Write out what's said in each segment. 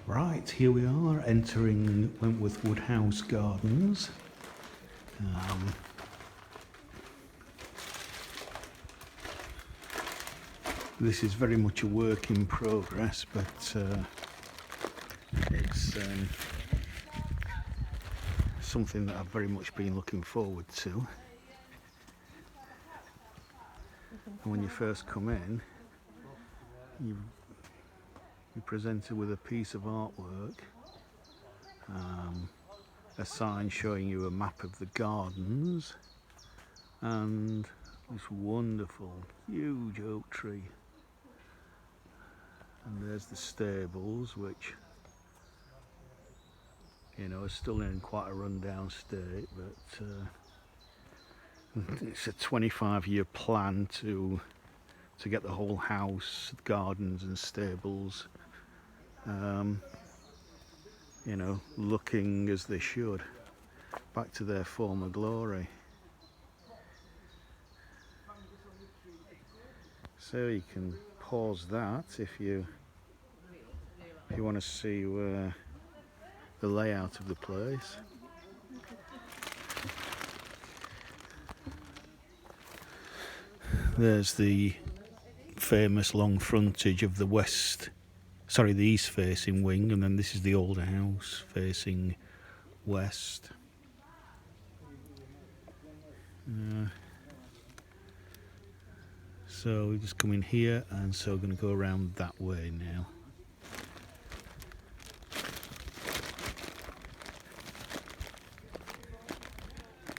Right, here we are entering Wentworth Woodhouse Gardens. This is very much a work in progress, but it's something that I've very much been looking forward to. And when you first come in, you're presented with a piece of artwork, a sign showing you a map of the gardens, and this wonderful huge oak tree. And there's the stables, which, you know, are still in quite a rundown state, but it's a 25-year plan to get the whole house, gardens and stables, you know, looking as they should, back to their former glory. So you can pause that if you want to see the layout of the place. There's the famous long frontage of the the east facing wing, and then this is the older house facing west. So we just come in here, and so we're going to go around that way now.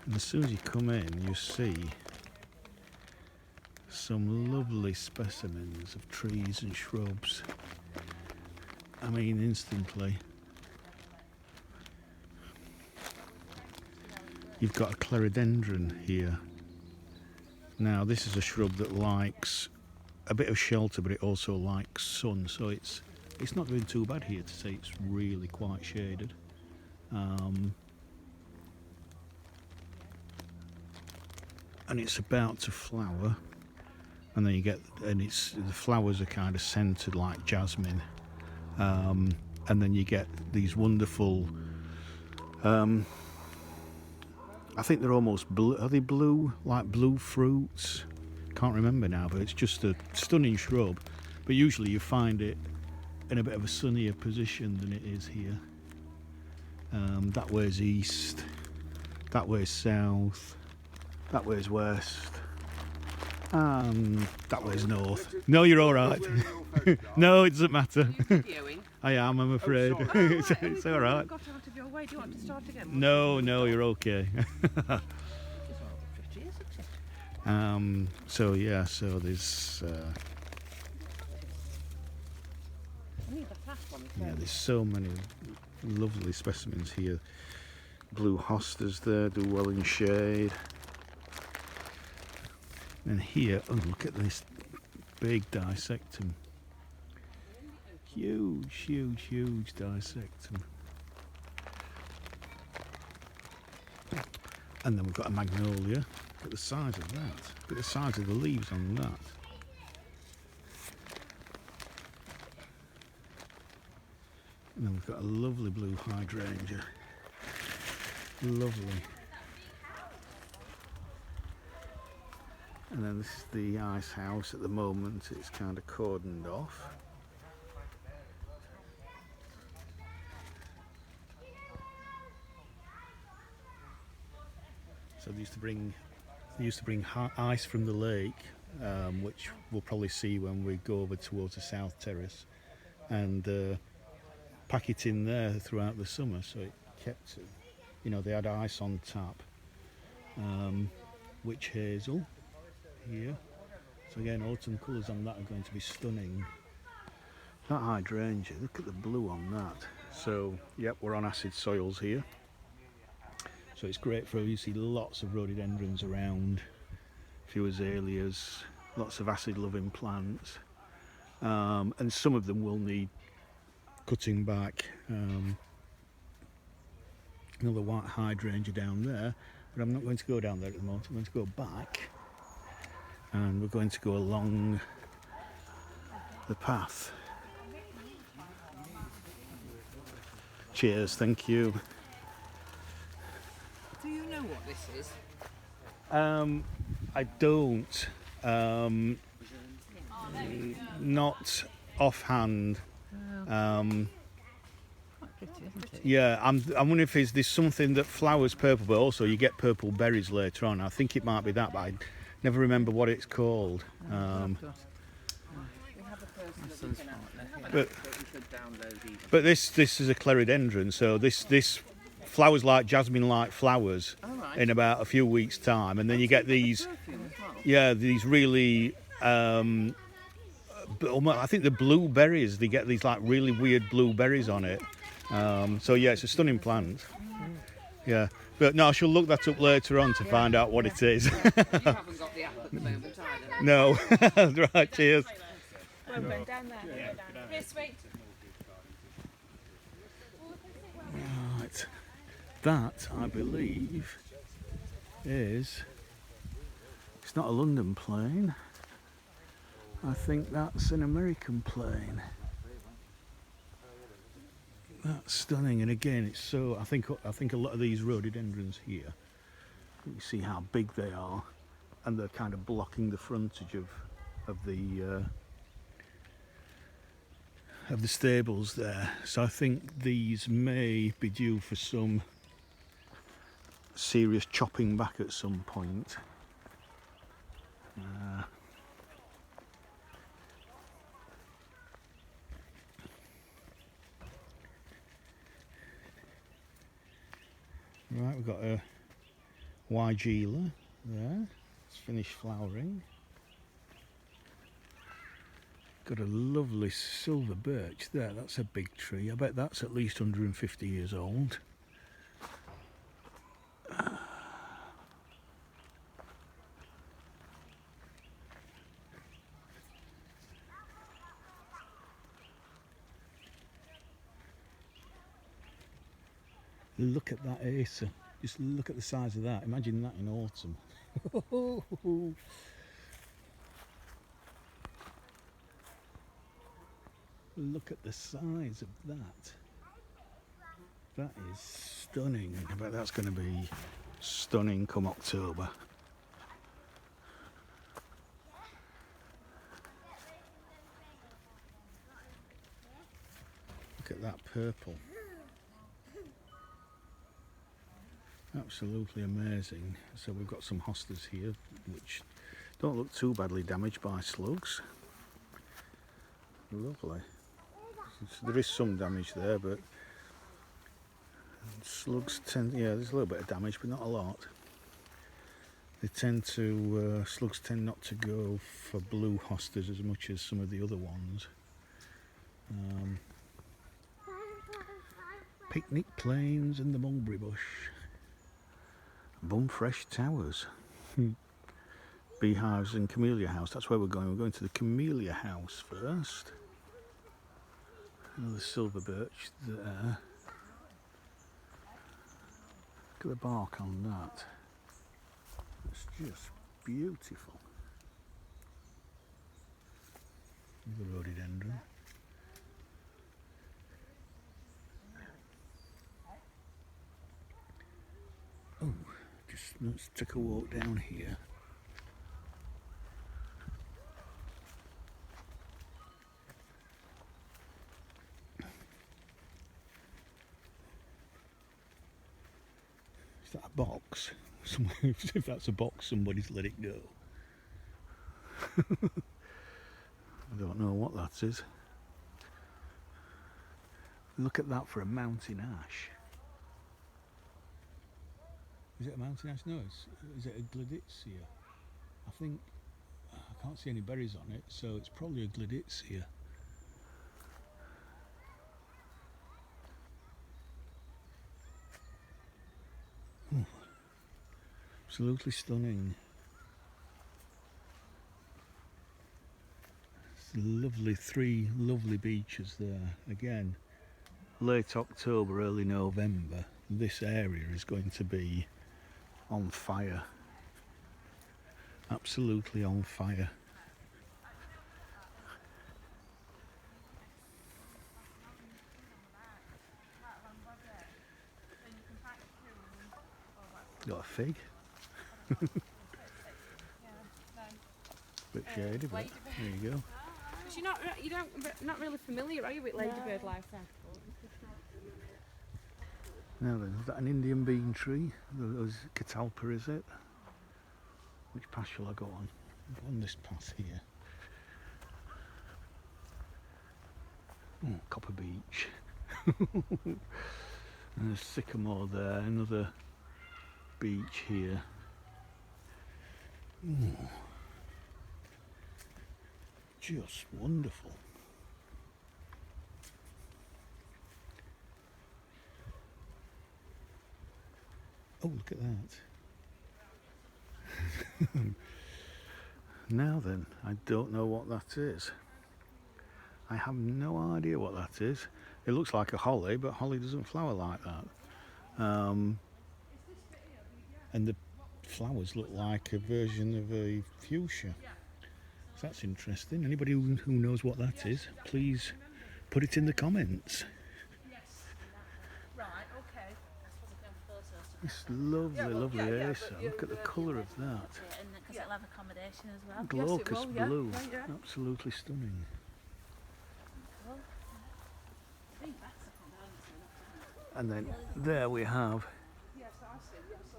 And as soon as you come in, you see some lovely specimens of trees and shrubs. I mean, instantly. You've got a clerodendron here. Now, this is a shrub that likes a bit of shelter, but it also likes sun, so it's not doing too bad here to say it's really quite shaded. And it's about to flower, and then the flowers are kind of scented like jasmine, and then you get these wonderful, I think they're almost blue. Are they blue? Like blue fruits? Can't remember now, but it's just a stunning shrub. But usually you find it in a bit of a sunnier position than it is here. That way is east, that way is south, that way is west, and that way is north. No, you're all right. No, it doesn't matter. I am, I'm afraid. Oh, sorry. It's all right. Got out of your way. Do you want to start again? No, you're okay. So yeah, so there's there's so many lovely specimens here. Blue hostas there do well in shade. And here, oh, look at this big dissectum. Huge dissectum. And then we've got a magnolia. Look at the size of that. Look at the size of the leaves on that. And then we've got a lovely blue hydrangea. Lovely. And then this is the ice house. At the moment it's kind of cordoned off. So they used to bring ice from the lake, which we'll probably see when we go over towards the south terrace, and pack it in there throughout the summer, so it kept, you know, they had ice on tap. Witch hazel here. So again, autumn colours on that are going to be stunning. That hydrangea, look at the blue on that. So, yep, we're on acid soils here. So it's great for, you see lots of rhododendrons around, a few azaleas, lots of acid-loving plants. And some of them will need cutting back. Another white hydrangea down there, but I'm not going to go down there at the moment. I'm going to go back, and we're going to go along the path. Cheers, thank you. Do you know what this is? I don't. Not offhand. Quite pretty, isn't it? Yeah, I'm wondering if there's something that flowers purple, but also you get purple berries later on. I think it might be that, but I never remember what it's called. We have a person that we can have But- we should download these. But this is a clerodendron, so this flowers like jasmine-like flowers All right. in about a few weeks' time, and then you get these, Perfume as well. yeah, these really. I think the blueberries, they get these like really weird blueberries on it. So yeah, it's a stunning plant. Yeah, but no, I shall look that up later on to find out what it is. You haven't got the app at the moment either. No, right. Cheers. Well, go down there. Yeah. Here, sweet. Right, that I believe is. It's not a London plane. I think that's an American plane. That's stunning, and again, it's so. I think a lot of these rhododendrons here. You see how big they are, and they're kind of blocking the frontage of the stables there. So I think these may be due for some serious chopping back at some point. Right, we've got a Weigela there. It's finished flowering. Got a lovely silver birch there. That's a big tree. I bet that's at least 150 years old. Look at that Acer. Just look at the size of that. Imagine that in autumn. Look at the size of that. That is stunning. I bet that's going to be stunning come October. Look at that purple. Absolutely amazing. So we've got some hostas here which don't look too badly damaged by slugs. Lovely. So there is some damage there, but slugs tend, yeah, there's a little bit of damage, but not a lot. They tend to, slugs tend not to go for blue hostas as much as some of the other ones. Picnic plains and the mulberry bush. Bumfresh Towers. Beehives and Camellia House. That's where we're going. We're going to the Camellia House first. Another silver birch there. Look at the bark on that. It's just beautiful. The rhododendron. Oh, just let's take a walk down here. Is that a box? If that's a box, somebody's let it go. I don't know what that is. Look at that for a mountain ash. Is it a mountain ash? No, is it a gladitzia? I think, I can't see any berries on it, so it's probably a gladitzia. Ooh, absolutely stunning. It's lovely, three lovely beaches there. Again, late October, early November, this area is going to be on fire. Absolutely on fire. Got a fig. Bit shady, but there you go. Because not really familiar, are you, with ladybird life then? Now then, is that an Indian bean tree? Those catalpa, is it? Which path shall I go on? I'll go on this path here. Oh, Copper Beech. And there's sycamore there, another beech here. Ooh. Just wonderful. Oh, look at that. Now then, I don't know what that is. I have no idea what that is. It looks like a holly, but holly doesn't flower like that. And the flowers look like a version of a fuchsia. So that's interesting. Anybody who knows what that is, please put it in the comments. Right, okay. It's lovely, lovely yeah, acer. but Look at the colour of that. And because it'll have accommodation as well. Glaucous will, yeah. blue. Yeah. Absolutely stunning. And then there we have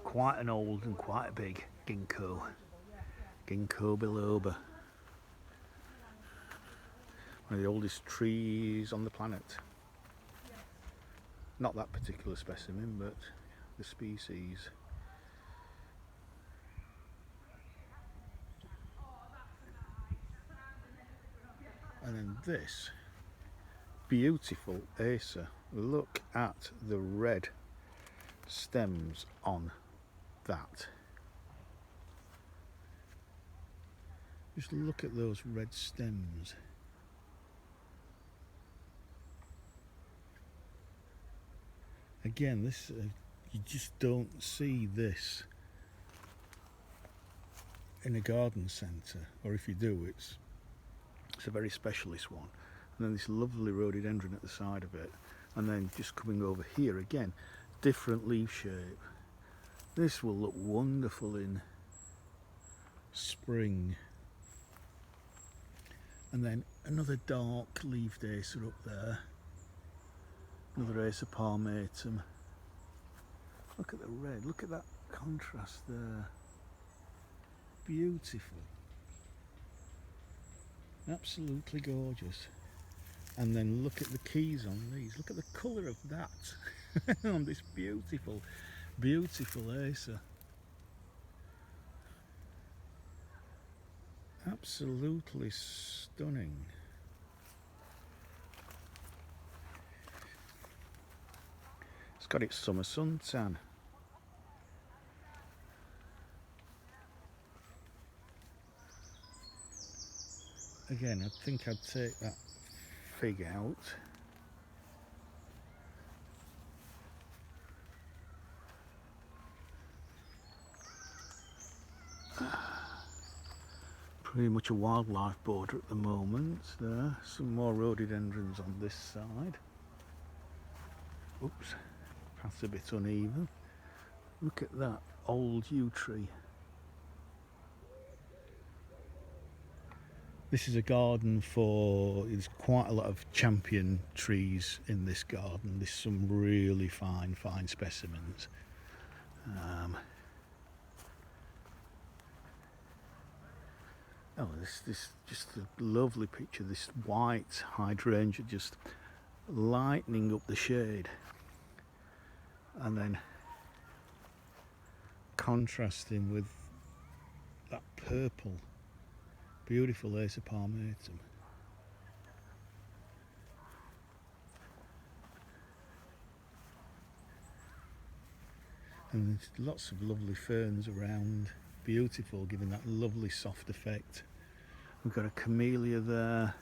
quite an old and quite a big ginkgo. Ginkgo biloba. One of the oldest trees on the planet. Not that particular specimen, but the species. And then this beautiful acer. Look at the red stems on that. Just look at those red stems. Again, this you just don't see this in a garden centre, or if you do, it's a very specialist one. And then this lovely rhododendron at the side of it, and then just coming over here again, different leaf shape. This will look wonderful in spring. And then another dark leaved acer up there, another acer palmatum. Look at the red, look at that contrast there. Beautiful. Absolutely gorgeous. And then look at the keys on these. Look at the colour of that on this beautiful, beautiful acer. Absolutely stunning. It's got its summer suntan. Again, I think I'd take that fig out. Pretty much a wildlife border at the moment there. Some more rhododendrons on this side. Oops, path's a bit uneven. Look at that old yew tree. This is a garden there's quite a lot of champion trees in this garden. There's some really fine specimens. Oh, this just a lovely picture. This white hydrangea just lightening up the shade, and then contrasting with that purple. Beautiful acer palmatum. And there's lots of lovely ferns around. Beautiful, giving that lovely soft effect. We've got a camellia there.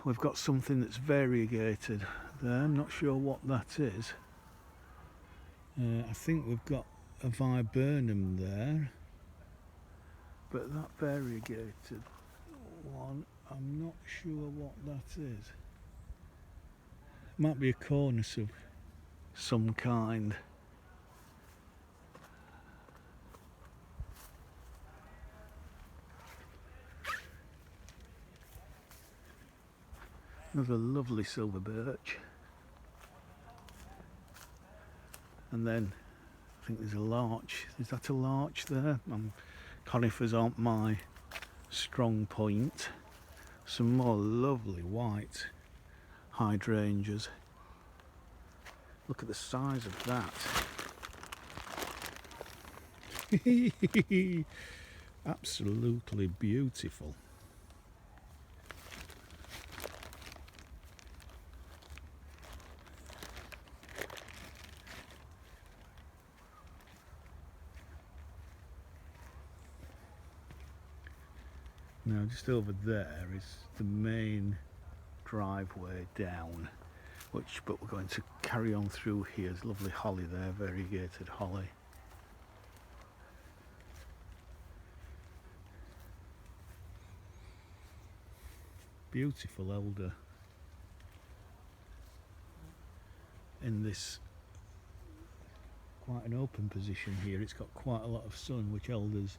We've got something that's variegated there. I'm not sure what that is. I think we've got a viburnum there. But that variegated one, I'm not sure what that is. Might be a cornice of some kind. Another lovely silver birch. And then I think there's a larch. Is that a larch there? Conifers aren't my strong point. Some more lovely white hydrangeas. Look at the size of that. Absolutely beautiful. Now just over there is the main driveway down, but we're going to carry on through here. There's lovely holly there, variegated holly. Beautiful elder in this quite an open position here. It's got quite a lot of sun, which elders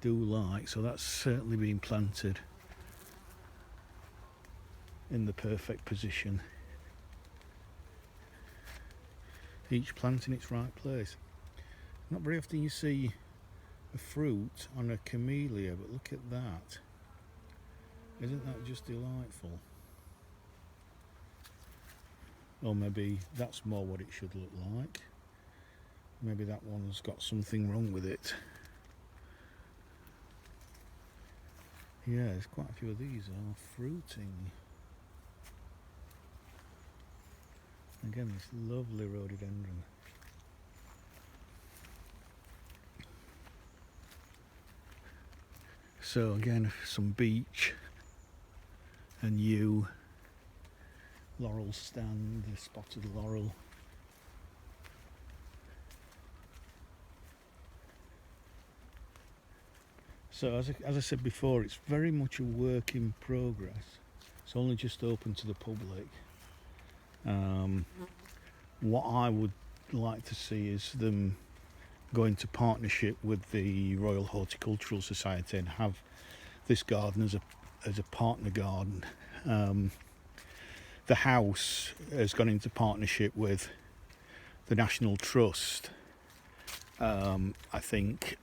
do like, so that's certainly been planted in the perfect position. Each plant in its right place. Not very often you see a fruit on a camellia, but look at that. Isn't that just delightful? Or maybe that's more what it should look like. Maybe that one's got something wrong with it. Yeah, there's quite a few of these are fruiting. Again, this lovely rhododendron. So again, some beech and yew, laurel stand, the spotted laurel. So as I said before, it's very much a work in progress. It's only just open to the public. What I would like to see is them go into partnership with the Royal Horticultural Society and have this garden as a partner garden. The house has gone into partnership with the National Trust. I think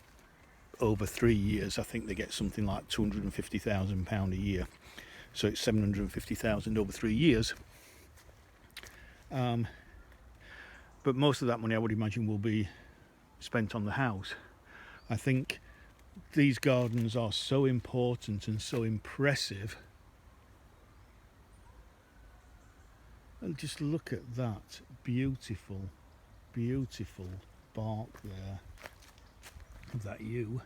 over 3 years, I think they get something like £250,000 a year. So it's 750,000 over 3 years. But most of that money, I would imagine, will be spent on the house. I think these gardens are so important and so impressive. And just look at that beautiful, beautiful bark there of that yew.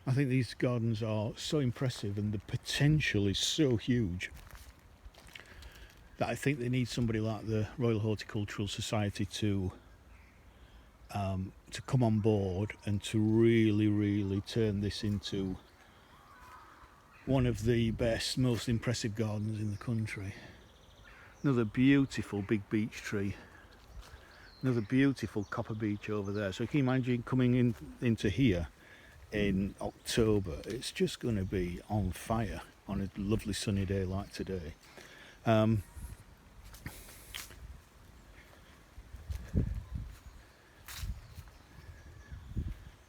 I think these gardens are so impressive and the potential is so huge that I think they need somebody like the Royal Horticultural Society to come on board and to really turn this into one of the best, most impressive gardens in the country. Another beautiful big beech tree. Another beautiful copper beech over there. So can you imagine coming into here in October? It's just going to be on fire on a lovely sunny day like today.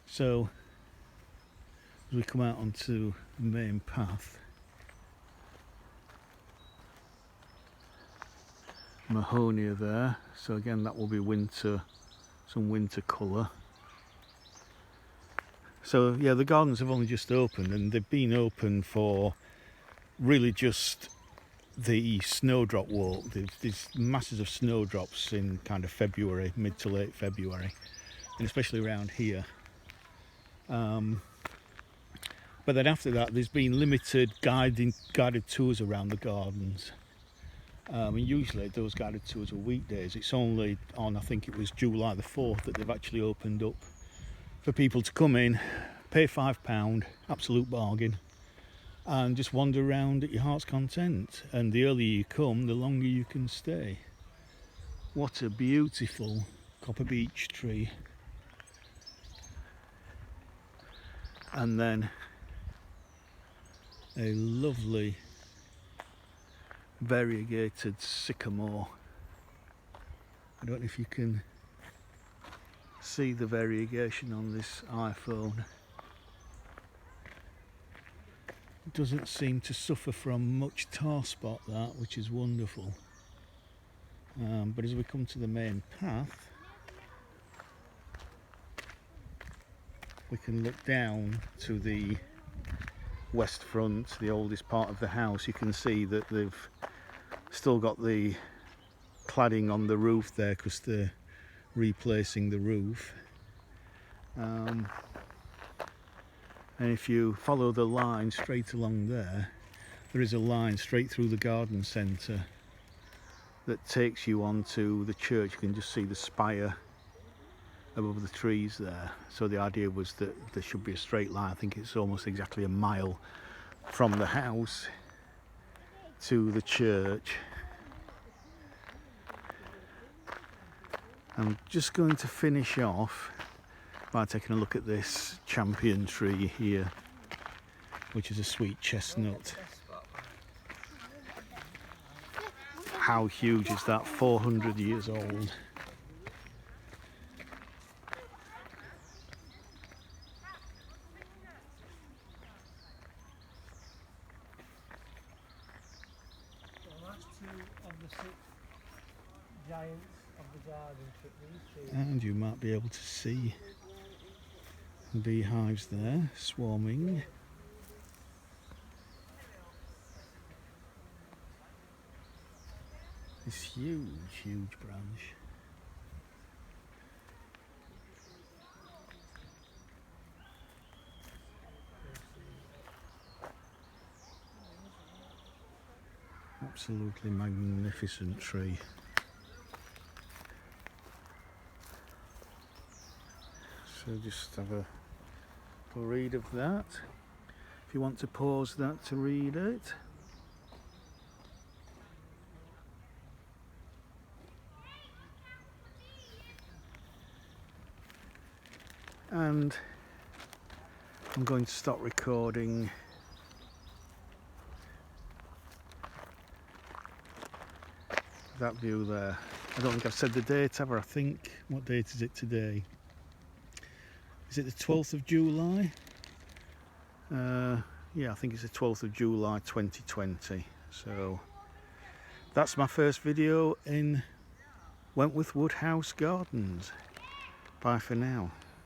So as we come out onto the main path, Mahonia there, so again that will be winter, some winter colour. So yeah, the gardens have only just opened, and they've been open for really just the snowdrop walk. There's masses of snowdrops in kind of February, mid to late February, and especially around here. But then after that, there's been limited guided tours around the gardens. And usually those guided tours are weekdays. It's only on, I think it was July the 4th, that they've actually opened up for people to come in, pay £5, absolute bargain, and just wander around at your heart's content. And the earlier you come, the longer you can stay. What a beautiful copper beech tree. And then a lovely variegated sycamore. I don't know if you can see the variegation on this iPhone. It doesn't seem to suffer from much tar spot, that, which is wonderful. But as we come to the main path, we can look down to the west front, the oldest part of the house. You can see that they've still got the cladding on the roof there because they're replacing the roof. And if you follow the line straight along there, there is a line straight through the garden centre that takes you onto the church. You can just see the spire above the trees there. So the idea was that there should be a straight line. I think it's almost exactly a mile from the house to the church. I'm just going to finish off by taking a look at this champion tree here, which is a sweet chestnut. How huge is that? 400 years old. The last two of the 6 giants of the garden took these two. And you might be able to see the beehives there swarming. This huge branch. Absolutely magnificent tree. So just have a read of that. If you want to pause that to read it. And I'm going to stop recording that view there. I don't think I've said the date ever. I think, what date is it today? Is it the 12th of July? Yeah, I think it's the 12th of July 2020. So that's my first video in Wentworth Woodhouse Gardens. Bye for now.